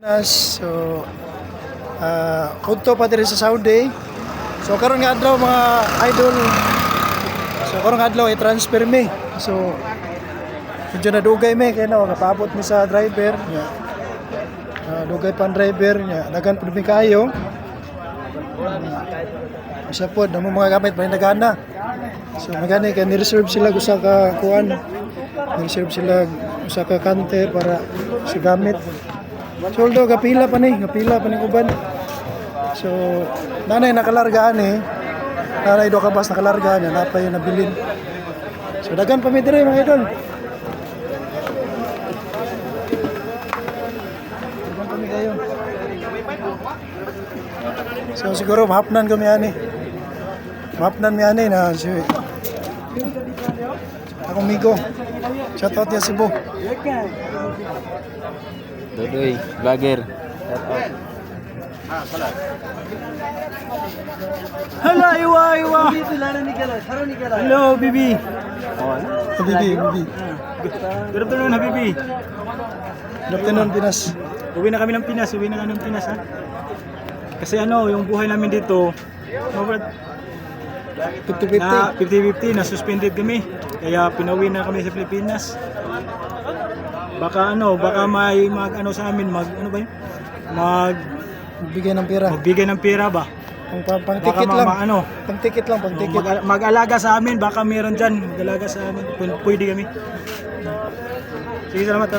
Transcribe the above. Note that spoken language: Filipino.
So, kunto pa diri sa Saudi. So karon nga adlaw mga idol. So karon nga adlaw i-transfer mi. So medyo nadugay mi kay no kapabot mi sa driver nya. Dugay pa ang driver nya. Dagan pud mi kayo. Isa pod namo mga gamit pa nagana. So magani kay ni-reserve sila usa ka kuan. Ni-reserve sila usa ka counter para sa gamit. Soldo kapila pa ni uban. So nanay nakalargaan nanay do ka bas nakalargaan niya napay nabilin. So dagan pa mi dire mga idol. Dagan pa mi kayo. So siguro mahapnan kami na si akong migo. Shout out ya Cebu. Dodoy, vlogger. Hello, Iwa. Hello, Bibi. Bibi. Good afternoon, Habibi. Good afternoon, Pinas. Uwi na kami ng Pinas, ha. Kasi yung buhay namin dito, 50-50. na 50-50, na suspended kami. Kaya pinauwi na kami sa Pilipinas. Baka may sa amin, Magbigay ng pera. magbigay ng pera ba? Pang ticket lang. Pang ticket lang. Mag-alaga sa amin, baka meron dyan, mag-alaga sa amin, pwede kami. Sige, salamat.